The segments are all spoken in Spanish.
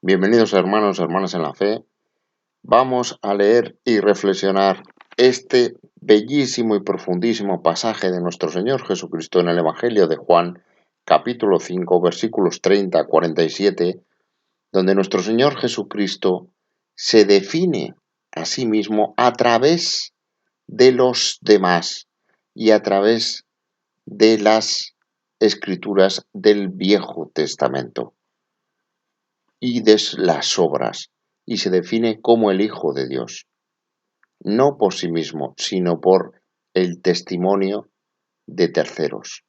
Bienvenidos hermanos y hermanas en la fe. Vamos a leer y reflexionar este bellísimo y profundísimo pasaje de nuestro Señor Jesucristo en el Evangelio de Juan, capítulo 5, versículos 30 a 47, donde nuestro Señor Jesucristo se define a sí mismo a través de los demás y a través de las escrituras del Viejo Testamento y de las obras, y se define como el Hijo de Dios, no por sí mismo, sino por el testimonio de terceros.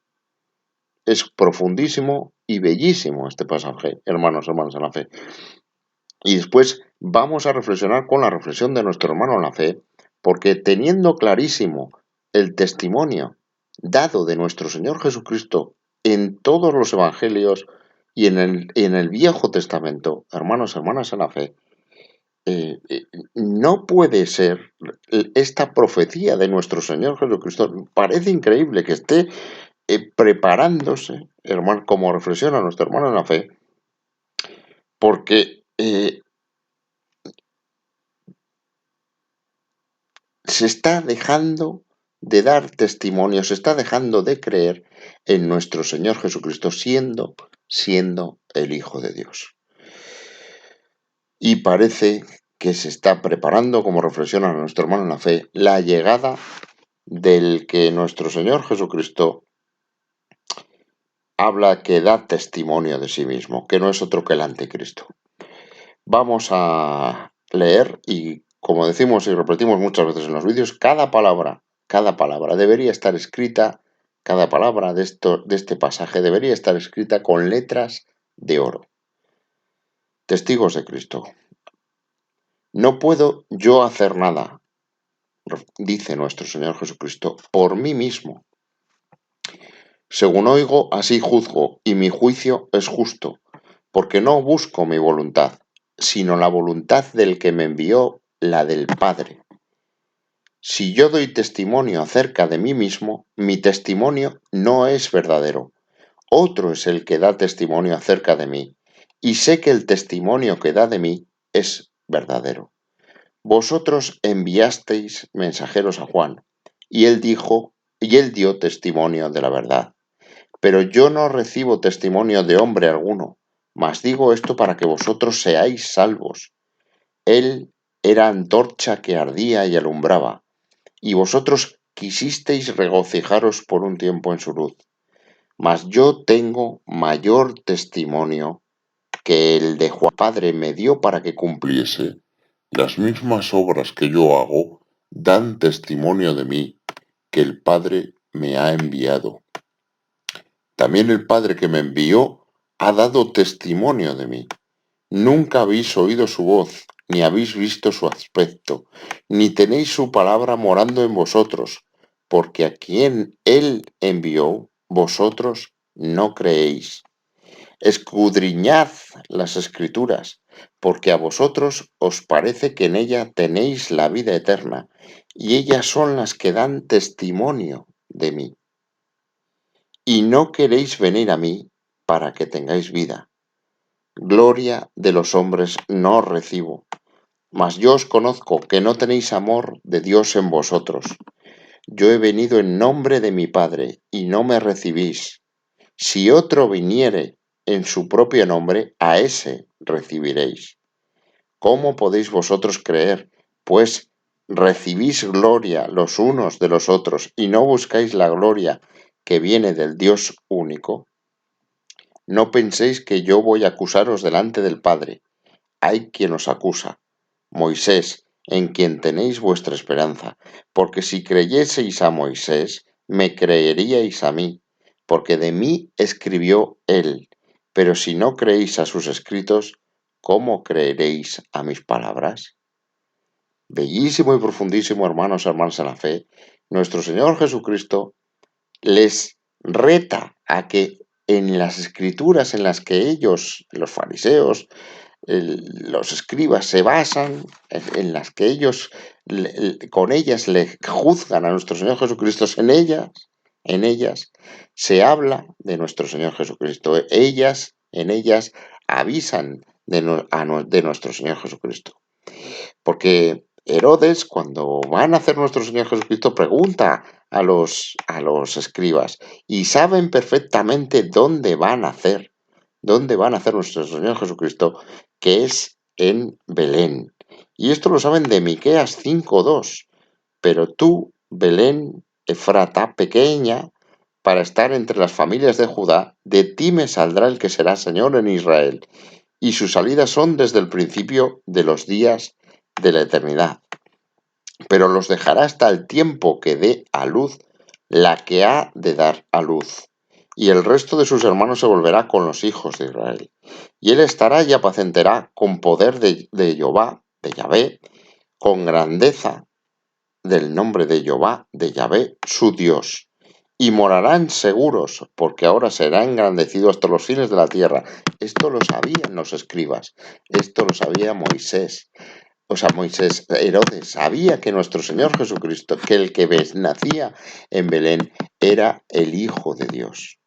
Es profundísimo y bellísimo este pasaje, hermanos en la fe. Y después vamos a reflexionar con la reflexión de nuestro hermano en la fe, porque teniendo clarísimo el testimonio dado de nuestro Señor Jesucristo en todos los evangelios y en el Viejo Testamento, hermanos y hermanas en la fe, no puede ser esta profecía de nuestro Señor Jesucristo. Parece increíble que esté preparándose, hermano, como reflexiona nuestro hermano en la fe, porque se está dejando de dar testimonio, se está dejando de creer en nuestro Señor Jesucristo siendo el Hijo de Dios. Y parece que se está preparando, como reflexiona nuestro hermano en la fe, la llegada del que nuestro Señor Jesucristo habla, que da testimonio de sí mismo, que no es otro que el anticristo. Vamos a leer y, como decimos y repetimos muchas veces en los vídeos, cada palabra debería estar escrita, cada palabra de este pasaje debería estar escrita con letras de oro. Testigos de Cristo. No puedo yo hacer nada, dice nuestro Señor Jesucristo, por mí mismo. Según oigo, así juzgo, y mi juicio es justo, porque no busco mi voluntad, sino la voluntad del que me envió, la del Padre. Si yo doy testimonio acerca de mí mismo, mi testimonio no es verdadero. Otro es el que da testimonio acerca de mí, y sé que el testimonio que da de mí es verdadero. Vosotros enviasteis mensajeros a Juan, y él dio testimonio de la verdad. Pero yo no recibo testimonio de hombre alguno, mas digo esto para que vosotros seáis salvos. Él era antorcha que ardía y alumbraba, y vosotros quisisteis regocijaros por un tiempo en su luz. Mas yo tengo mayor testimonio que el de Juan. Padre me dio para que cumpliese. Las mismas obras que yo hago dan testimonio de mí, que el Padre me ha enviado. También el Padre que me envió ha dado testimonio de mí. Nunca habéis oído su voz, ni habéis visto su aspecto, ni tenéis su palabra morando en vosotros, porque a quien él envió, vosotros no creéis. Escudriñad las Escrituras, porque a vosotros os parece que en ella tenéis la vida eterna, y ellas son las que dan testimonio de mí. Y no queréis venir a mí para que tengáis vida. Gloria de los hombres no recibo, mas yo os conozco que no tenéis amor de Dios en vosotros. Yo he venido en nombre de mi Padre, y no me recibís. Si otro viniere en su propio nombre, a ese recibiréis. ¿Cómo podéis vosotros creer, pues recibís gloria los unos de los otros, y no buscáis la gloria que viene del Dios único? No penséis que yo voy a acusaros delante del Padre. Hay quien os acusa, Moisés, en quien tenéis vuestra esperanza, porque si creyeseis a Moisés, me creeríais a mí, porque de mí escribió él. Pero si no creéis a sus escritos, ¿cómo creeréis a mis palabras? Bellísimo y profundísimo, hermanos y hermanas en la fe, nuestro Señor Jesucristo les reta a que en las escrituras en las que ellos, los fariseos, los escribas se basan, en las que ellos con ellas le juzgan a nuestro Señor Jesucristo, en ellas se habla de nuestro Señor Jesucristo. En ellas avisan de nuestro Señor Jesucristo. Porque Herodes, cuando va a nacer nuestro Señor Jesucristo, pregunta a los escribas y saben perfectamente dónde va a nacer nuestro Señor Jesucristo, que es en Belén. Y esto lo saben de Miqueas 5:2. Pero tú, Belén, Efrata, pequeña, para estar entre las familias de Judá, de ti me saldrá el que será Señor en Israel, y sus salidas son desde el principio de los días de la eternidad. Pero los dejará hasta el tiempo que dé a luz la que ha de dar a luz. Y el resto de sus hermanos se volverá con los hijos de Israel. Y él estará y apacentará con poder de Jehová, de Yahvé, con grandeza del nombre de Jehová, de Yahvé, su Dios. Y morarán seguros, porque ahora será engrandecido hasta los fines de la tierra. Esto lo sabían los escribas, esto lo sabía Moisés. Herodes sabía que nuestro Señor Jesucristo, que el que nacía en Belén, era el Hijo de Dios.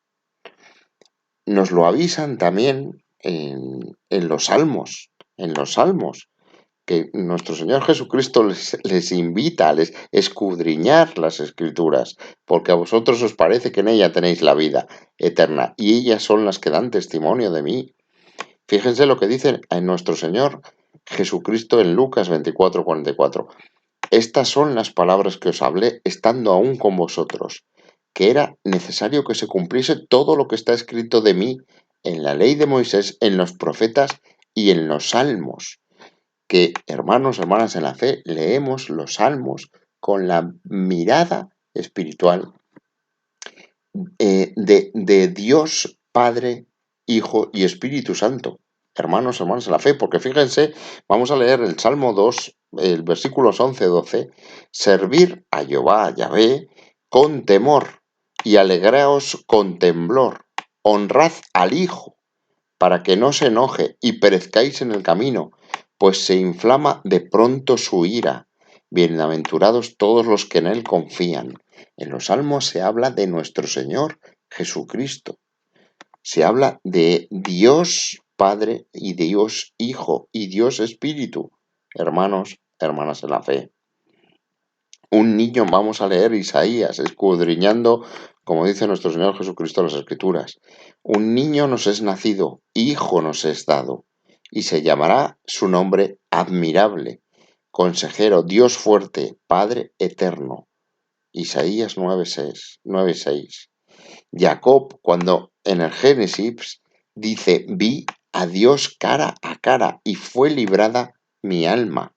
Nos lo avisan también en los Salmos, que nuestro Señor Jesucristo les invita a escudriñar las Escrituras, porque a vosotros os parece que en ella tenéis la vida eterna, y ellas son las que dan testimonio de mí. Fíjense lo que dice en nuestro Señor Jesucristo en Lucas 24:44. Estas son las palabras que os hablé estando aún con vosotros, que era necesario que se cumpliese todo lo que está escrito de mí en la ley de Moisés, en los profetas y en los salmos. Que, hermanos, hermanas en la fe, leemos los salmos con la mirada espiritual de Dios Padre, Hijo y Espíritu Santo. Hermanos, hermanas en la fe, porque fíjense, vamos a leer el Salmo 2, el versículos 11-12, servir a Jehová, a Yahvé, con temor y alegraos con temblor, honrad al Hijo, para que no se enoje y perezcáis en el camino, pues se inflama de pronto su ira. Bienaventurados todos los que en él confían. En los Salmos se habla de nuestro Señor Jesucristo. Se habla de Dios Padre y Dios Hijo y Dios Espíritu. Hermanos, hermanas en la fe. Un niño, vamos a leer Isaías, escudriñando, como dice nuestro Señor Jesucristo en las Escrituras. Un niño nos es nacido, hijo nos es dado, y se llamará su nombre admirable, consejero, Dios fuerte, Padre eterno. Isaías 9:6. Jacob, cuando en el Génesis dice, vi a Dios cara a cara y fue librada mi alma.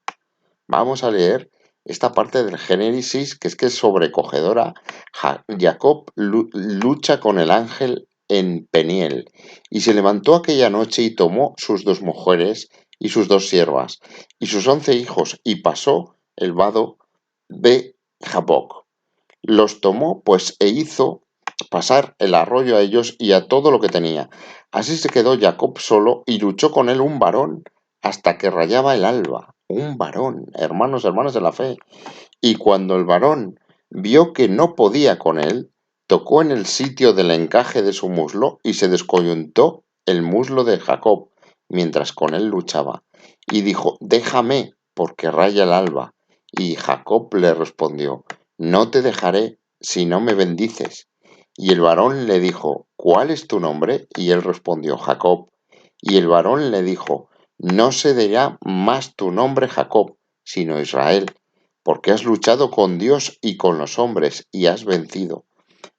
Vamos a leer esta parte del Génesis que es sobrecogedora. Jacob lucha con el ángel en Peniel y se levantó aquella noche y tomó sus 2 mujeres y sus 2 siervas y sus 11 hijos y pasó el vado de Jaboc. Los tomó pues e hizo pasar el arroyo a ellos y a todo lo que tenía. Así se quedó Jacob solo y luchó con él un varón hasta que rayaba el alba. Un varón, hermanos, hermanas de la fe. Y cuando el varón vio que no podía con él, tocó en el sitio del encaje de su muslo y se descoyuntó el muslo de Jacob mientras con él luchaba. Y dijo, déjame, porque raya el alba. Y Jacob le respondió, no te dejaré si no me bendices. Y el varón le dijo, ¿cuál es tu nombre? Y él respondió, Jacob. Y el varón le dijo, no se dirá más tu nombre Jacob, sino Israel, porque has luchado con Dios y con los hombres y has vencido.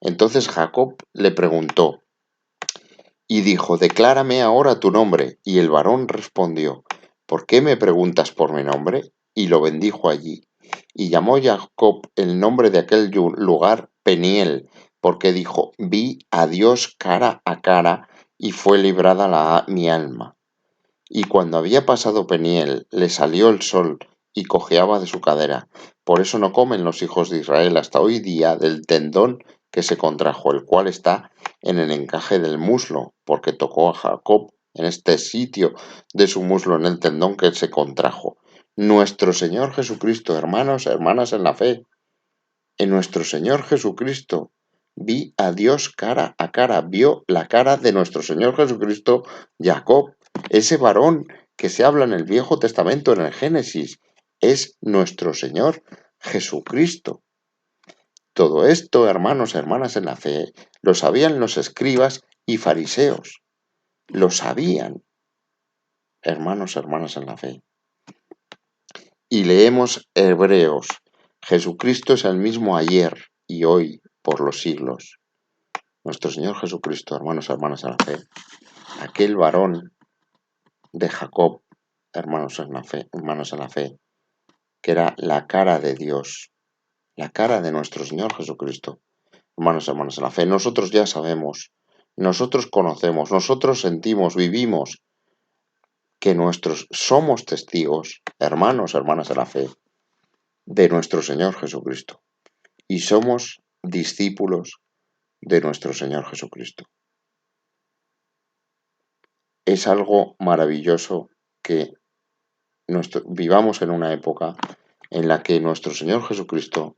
Entonces Jacob le preguntó y dijo, declárame ahora tu nombre. Y el varón respondió, ¿por qué me preguntas por mi nombre? Y lo bendijo allí. Y llamó Jacob el nombre de aquel lugar Peniel, porque dijo, vi a Dios cara a cara y fue librada mi alma. Y cuando había pasado Peniel, le salió el sol y cojeaba de su cadera. Por eso no comen los hijos de Israel hasta hoy día del tendón que se contrajo, el cual está en el encaje del muslo, porque tocó a Jacob en este sitio de su muslo, en el tendón que se contrajo. Nuestro Señor Jesucristo, hermanos, hermanas en la fe, en nuestro Señor Jesucristo vi a Dios cara a cara, vio la cara de nuestro Señor Jesucristo Jacob Ese varón que se habla en el Viejo Testamento, en el Génesis, es nuestro Señor Jesucristo. Todo esto, hermanos y hermanas en la fe, lo sabían los escribas y fariseos. Lo sabían, hermanos y hermanas en la fe. Y leemos Hebreos. Jesucristo es el mismo ayer y hoy por los siglos. Nuestro Señor Jesucristo, hermanos y hermanas en la fe, aquel varón de Jacob, hermanos en la fe, que era la cara de Dios, la cara de nuestro Señor Jesucristo. Hermanos y hermanas en la fe, nosotros ya sabemos, nosotros conocemos, nosotros sentimos, vivimos, que somos testigos, hermanos, hermanas en la fe, de nuestro Señor Jesucristo. Y somos discípulos de nuestro Señor Jesucristo. Es algo maravilloso que vivamos en una época en la que nuestro Señor Jesucristo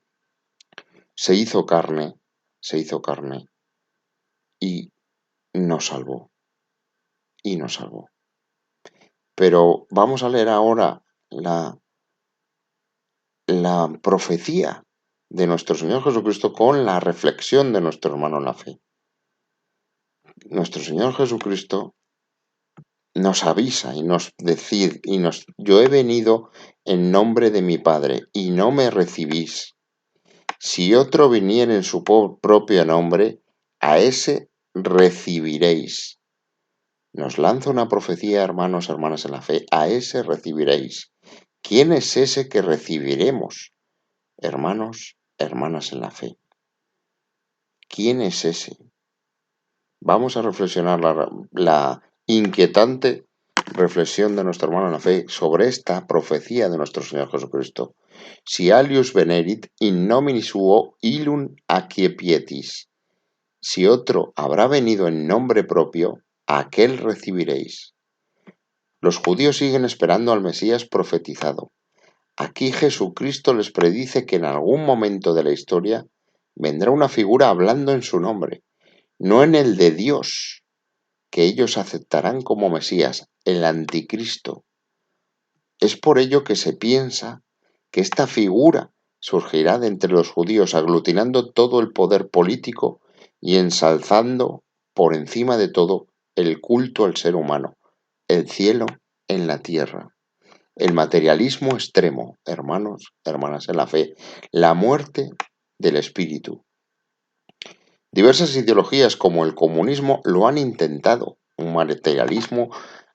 se hizo carne y nos salvó. Pero vamos a leer ahora la profecía de nuestro Señor Jesucristo con la reflexión de nuestro hermano en la fe. Nuestro Señor Jesucristo nos avisa y nos dice, yo he venido en nombre de mi Padre y no me recibís. Si otro viniere en su propio nombre, a ese recibiréis. Nos lanza una profecía, hermanos, hermanas en la fe, a ese recibiréis. ¿Quién es ese que recibiremos? Hermanos, hermanas en la fe. ¿Quién es ese? Vamos a reflexionar la inquietante reflexión de nuestro hermano en la fe sobre esta profecía de nuestro Señor Jesucristo. Si alius venerit in nomine suo illum acciepietis. Si otro habrá venido en nombre propio, aquel recibiréis. Los judíos siguen esperando al Mesías profetizado. Aquí Jesucristo les predice que en algún momento de la historia vendrá una figura hablando en su nombre, no en el de Dios, que ellos aceptarán como Mesías, el anticristo. Es por ello que se piensa que esta figura surgirá de entre los judíos, aglutinando todo el poder político y ensalzando por encima de todo el culto al ser humano, el cielo en la tierra. El materialismo extremo, hermanos, hermanas en la fe, la muerte del espíritu. Diversas ideologías como el comunismo lo han intentado, un materialismo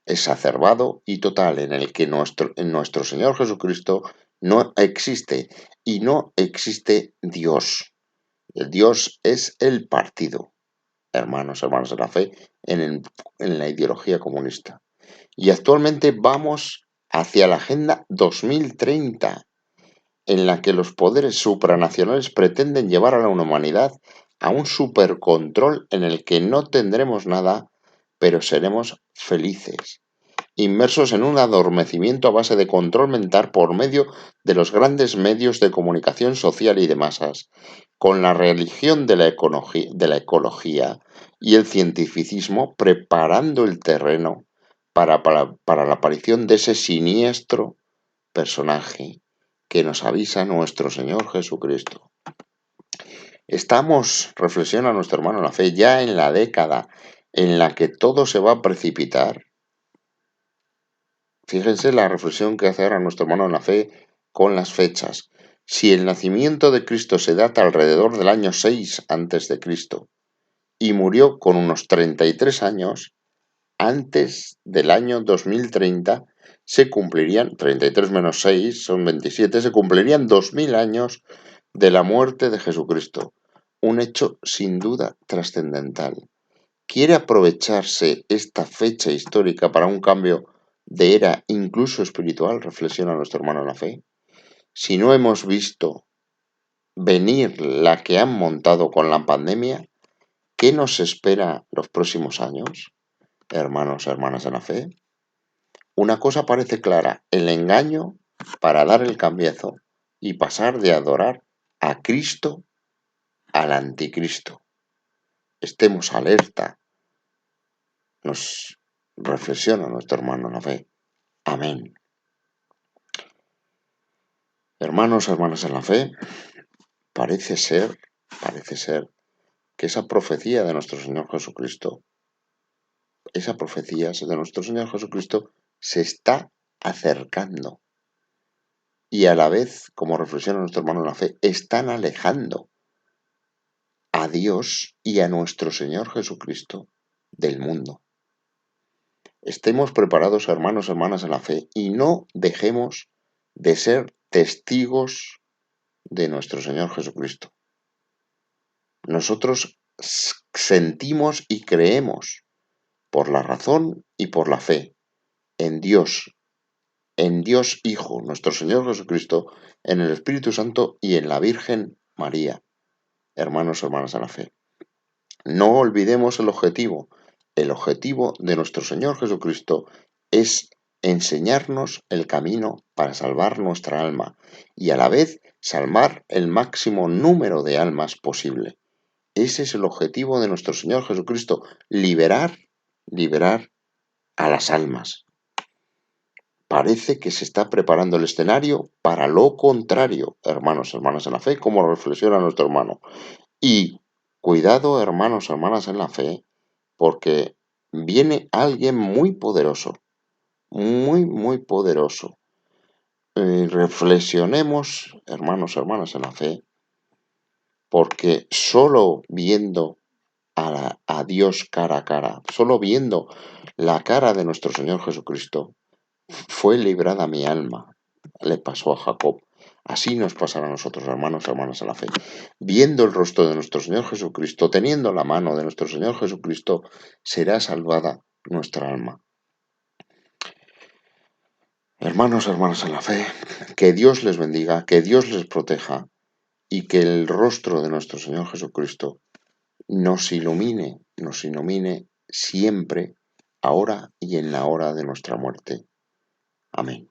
exacerbado y total en el que nuestro Señor Jesucristo no existe y no existe Dios. El Dios es el partido, hermanos, hermanas de la fe, en la ideología comunista. Y actualmente vamos hacia la Agenda 2030, en la que los poderes supranacionales pretenden llevar a la humanidad a un supercontrol en el que no tendremos nada, pero seremos felices, inmersos en un adormecimiento a base de control mental por medio de los grandes medios de comunicación social y de masas, con la religión de la ecología y el cientificismo preparando el terreno para la aparición de ese siniestro personaje que nos avisa nuestro Señor Jesucristo. Estamos, reflexiona nuestro hermano en la fe, ya en la década en la que todo se va a precipitar. Fíjense la reflexión que hace ahora nuestro hermano en la fe con las fechas. Si el nacimiento de Cristo se data alrededor del año 6 a.C. y murió con unos 33 años, antes del año 2030 se cumplirían, 33 menos 6 son 27, se cumplirían 2000 años de la muerte de Jesucristo. Un hecho sin duda trascendental. ¿Quiere aprovecharse esta fecha histórica para un cambio de era incluso espiritual? Reflexiona nuestro hermano en la fe. Si no hemos visto venir la que han montado con la pandemia, ¿qué nos espera los próximos años? Hermanos, hermanas en la fe. Una cosa parece clara, el engaño para dar el cambiazo y pasar de adorar a Cristo al anticristo. Estemos alerta. Nos reflexiona nuestro hermano en la fe. Amén. Hermanos, hermanas en la fe, parece ser que esa profecía de nuestro Señor Jesucristo, se está acercando. Y a la vez, como reflexiona nuestro hermano en la fe, están alejando a Dios y a nuestro Señor Jesucristo del mundo. Estemos preparados, hermanos, hermanas en la fe, y no dejemos de ser testigos de nuestro Señor Jesucristo. Nosotros sentimos y creemos por la razón y por la fe en Dios Hijo, nuestro Señor Jesucristo, en el Espíritu Santo y en la Virgen María. Hermanos, hermanas en la fe. No olvidemos el objetivo. El objetivo de nuestro Señor Jesucristo es enseñarnos el camino para salvar nuestra alma y a la vez salvar el máximo número de almas posible. Ese es el objetivo de nuestro Señor Jesucristo, liberar a las almas. Parece que se está preparando el escenario para lo contrario, hermanos, hermanas en la fe, como reflexiona nuestro hermano. Y cuidado, hermanos, hermanas en la fe, porque viene alguien muy poderoso, muy poderoso. Reflexionemos, hermanos, hermanas en la fe, porque solo viendo a Dios cara a cara, solo viendo la cara de nuestro Señor Jesucristo, fue librada mi alma, le pasó a Jacob. Así nos pasará a nosotros, hermanos, hermanas en la fe. Viendo el rostro de nuestro Señor Jesucristo, teniendo la mano de nuestro Señor Jesucristo, será salvada nuestra alma. Hermanos, hermanas en la fe, que Dios les bendiga, que Dios les proteja y que el rostro de nuestro Señor Jesucristo nos ilumine siempre, ahora y en la hora de nuestra muerte. Amén.